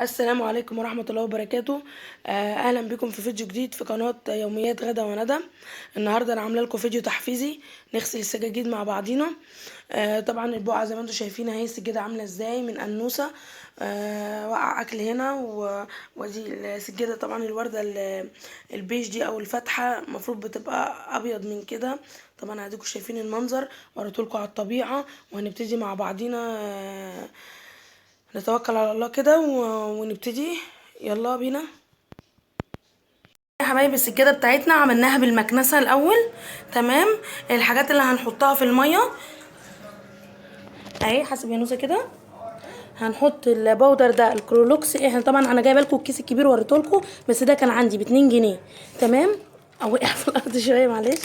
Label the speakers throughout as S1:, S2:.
S1: السلام عليكم ورحمة الله وبركاته. أهلا بكم في فيديو جديد في قناة يوميات غدا وندى. النهاردة أنا عاملة لكم فيديو تحفيزي نغسل السجاجيد مع بعضينا. طبعا البقعة زي ما انتم شايفين اهي السجادة عاملة ازاي من أنوسة. وقع أكل هنا ودي السجادة طبعا الوردة البيج دي أو الفاتحة المفروض بتبقى أبيض من كده. طبعا اديكم شايفين المنظر وريتهولكوا على الطبيعة، وهنبتدي مع بعضينا. نتوكل على الله كده ونبتدي. يلا بينا يا حبايبي. السجاده بتاعتنا عملناها بالمكنسه الاول. تمام. الحاجات اللي هنحطها في الميه اهي حسب يا كده. هنحط البودر ده الكرولوكس. احنا طبعا انا جايبه لكم الكيس الكبير وريته، بس ده كان عندي ب2 جنيه. تمام. او وقع في الارض شويه معلش.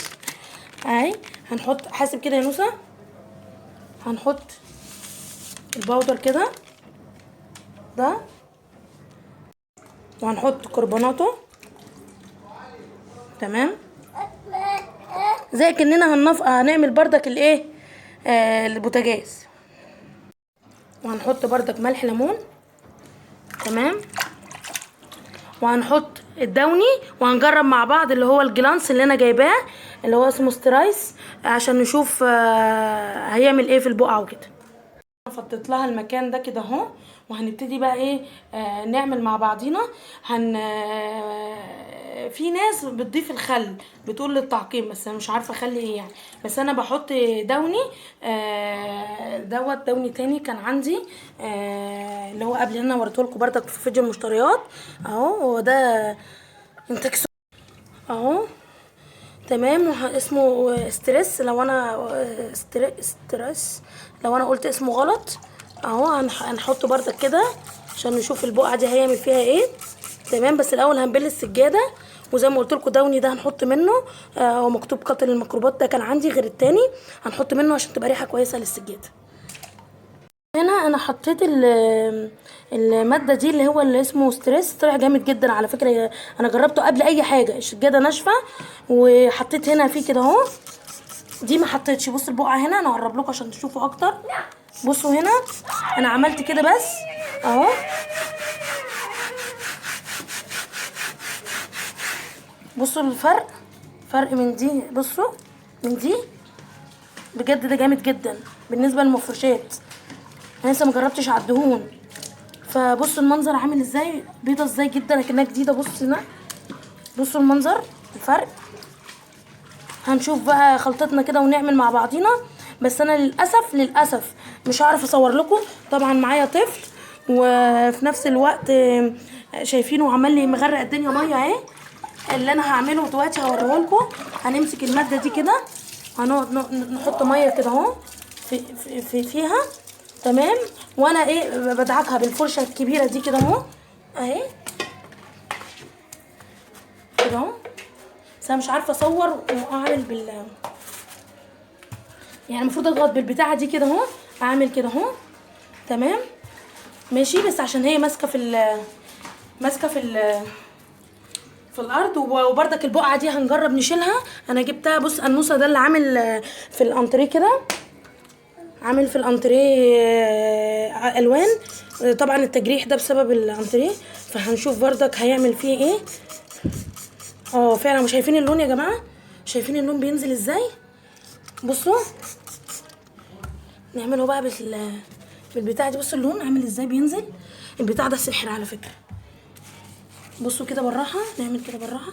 S1: اهي هنحط حاسب كده يا نوسه. هنحط البودر كده ده، وهنحط كربوناته. تمام. زي كأننا هنعمل بردك الايه، البوتاجاز. وهنحط بردك ملح ليمون. تمام. وهنحط الدوني وهنجرب مع بعض اللي هو الجلانس اللي انا جايباه اللي هو اسمه سترايس عشان نشوف هيعمل ايه في البقعه وكده. فضيت لها المكان ده كده اهو، وهنبتدي بقى ايه، نعمل مع بعضينا. في ناس بتضيف الخل بتقول للتعقيم، بس انا مش عارفه خل ايه يعني. بس انا بحط دوني. دوت دوني تاني كان عندي، اللي هو قبل انا وريته لكم برضك في فيديو المشتريات اهو. هو ده انتاج اهو. تمام. اسمه ستريس لو انا ستريس لو انا قلت اسمه غلط اهو. هنحطه بردك كده عشان نشوف البقعه دي هيعمل فيها ايه. تمام. بس الاول هنبل السجاده، وزي ما قلت لكم دوني ده هنحط منه. هو مكتوب قاتل الميكروبات، ده كان عندي غير التاني. هنحط منه عشان تبقى ريحه كويسه للسجاده. هنا انا حطيت الماده دي اللي هو اللي اسمه ستريس. طلع جامد جدا على فكره. انا جربته قبل اي حاجه. السجاده ناشفه وحطيت هنا فيه كده اهو. دي ما حطيتش. بصوا البقعه هنا انا هقرب لكم عشان تشوفوا اكتر. بصوا هنا انا عملت كده بس اهو. بصوا الفرق، فرق من دي. بصوا من دي بجد ده جامد جدا بالنسبه للمفروشات. انا لسه مجربتش على الدهون. فبصوا المنظر عامل ازاي، بيضه ازاي جدا اكنها جديده. بصوا هنا، بصوا المنظر، الفرق. هنشوف بقى خلطتنا كده ونعمل مع بعضينا. بس انا للاسف مش هعرف اصور لكم. طبعا معايا طفل، وفي نفس الوقت شايفينه عمال لي مغرق الدنيا ميه اهي. اللي انا هعمله دلوقتي هوريه لكم. هنمسك الماده دي كده، هنقعد نحط ميه كده اهو فيها. تمام. وانا ايه بدعكها بالفرشه الكبيره دي كده اهو اهي كده اهو. بس انا مش عارفه اصور واعمل يعني المفروض اضغط بالبتاعه دي كده اهو. اعمل كده اهو. تمام ماشي. بس عشان هي ماسكه ماسكه في الارض. وبرضك البقعه دي هنجرب نشيلها. انا جبتها. بص النوسه ده اللي عامل في الانتريه كده، عامل في الانتريه الوان. طبعا التجريح ده بسبب الانتريه. فهنشوف برضك هيعمل فيه ايه. فعلا مش شايفين اللون يا جماعه؟ شايفين اللون بينزل ازاي؟ بصوا نعمله بقى بالبتاع دي. بصوا اللون عامل ازاي بينزل. البتاع ده سحر على فكره. بصوا كده بالراحه، نعمل كده بالراحه.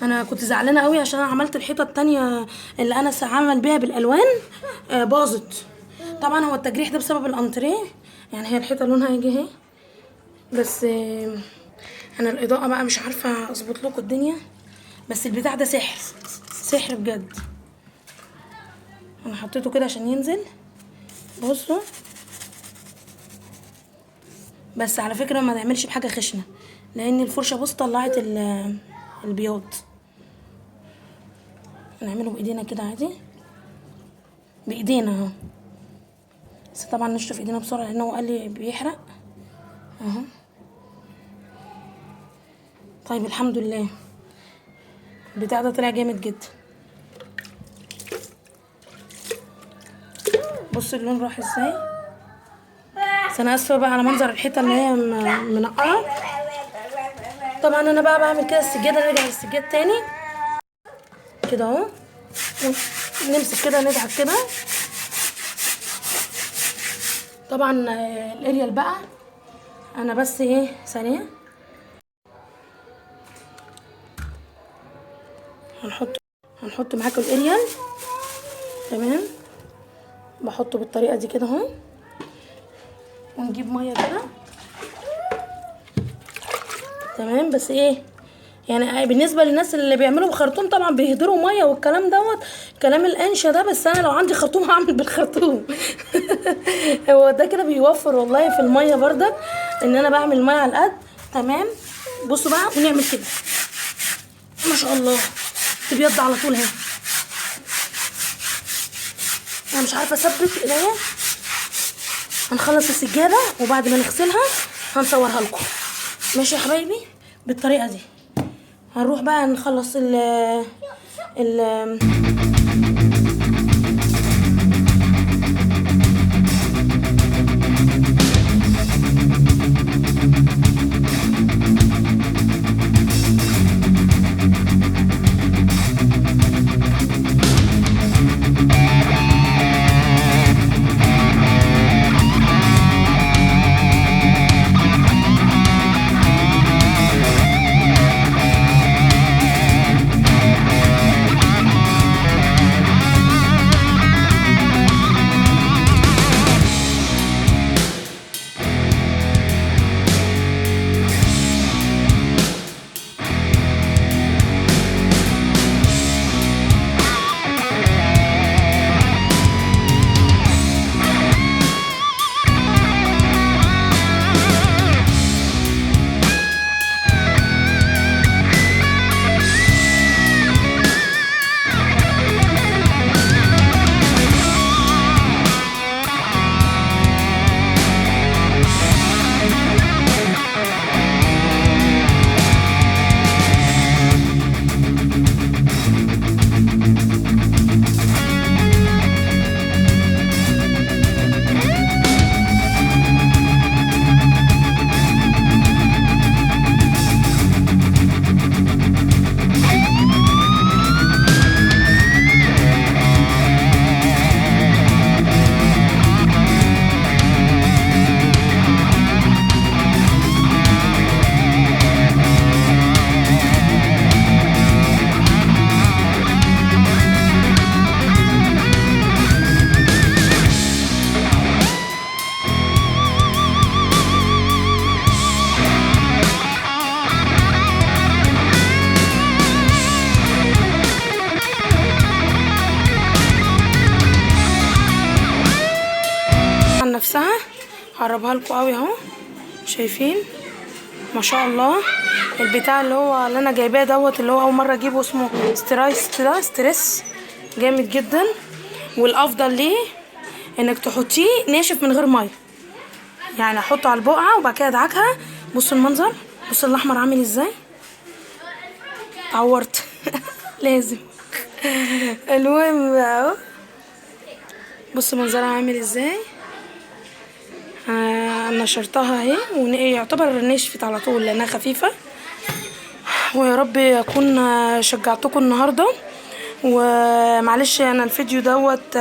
S1: انا كنت زعلانه قوي عشان انا عملت الحيطه التانية اللي انا عمل بيها بالالوان باظت. طبعا هو التجريح ده بسبب الانتريه. يعني هي الحيطه لونها هيجي اهي. بس انا الاضاءه بقى مش عارفه اظبط لكم الدنيا. بس البتاع ده سحر، سحر بجد. انا حطيته كده عشان ينزل. بصوا بس على فكره ما نعملش بحاجه خشنه، لان الفرشه بص طلعت البياض. هنعمله بايدينا كده عادي، بايدينا اهو. بس طبعا نشطف ايدينا بسرعه لان هو قال لي بيحرق اهو. طيب الحمد لله البتاع ده طلع جامد جدا. بص اللون راح ازاي. بس انا اسفه بقى على منظر الحيطه اللي هي منقره. طبعا انا بقى بعمل كده السجاده، نرجع للسجاد تاني كده اهو، نمسك كده ندعك كده. طبعا الاريال بقى انا بس ايه ثانيه هنحط معاكم الاريال. تمام، بحطه بالطريقه دي كده اهو، ونجيب ميه كده. تمام، بس ايه يعني بالنسبه للناس اللي بيعملوا بخرطوم طبعا بيهدروا ميه والكلام دوت كلام الانشا ده، بس انا لو عندي خرطوم هعمل بالخرطوم. هو ده كده بيوفر والله في الميه بردك، ان انا بعمل ميه على القد. تمام، بصوا بقى ونعمل كده ما شاء الله تبيض على طول اهي. انا مش عارفه اثبت ايديا. هنخلص السجاده وبعد ما نغسلها هنصورها لكم. ماشي يا حبايبي، بالطريقه دي هنروح بقى نخلص ال نفسها هقربها لكم قوي اهو. شايفين ما شاء الله البتاع اللي انا جايباه دوت، اللي هو اول مره اجيبه، اسمه ستريس جامد جدا. والافضل ليه انك تحطيه ناشف من غير ميه، يعني احطه على البقعه وبعد كده ادعكها. بصوا المنظر، بصوا الاحمر عامل ازاي، اتعورت. لازم. المهم اهو بصوا منظرها عامل ازاي. نشرتها اهي ويعتبر نشفت على طول لانها خفيفه. ويا رب اكون شجعتكم النهارده. ومعلش انا الفيديو دوت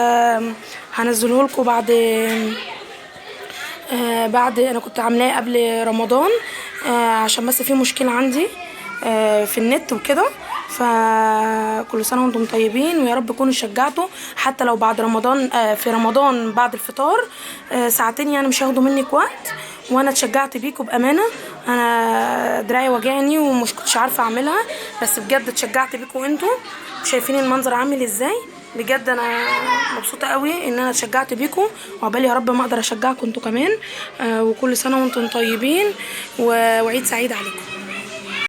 S1: هنزله لكم بعد انا كنت عاملاه قبل رمضان، عشان بس في مشكله عندي في النت وكده. فكل سنه وانتم طيبين، ويا رب تكونوا شجعتوا حتى لو بعد رمضان، في رمضان بعد الفطار ساعتين، يعني مش هياخدوا منك وقت. وانا اتشجعت بيكم بامانه، انا دراعي وجعني ومش كنتش عارفه اعملها، بس بجد اتشجعت بيكم انتوا. شايفين المنظر عامل ازاي، بجد انا مبسوطه قوي ان انا اتشجعت بيكم، وعقبالي يا رب ما اقدر اشجعكم انتوا كمان. وكل سنه وانتم طيبين، وعيد سعيد عليكم.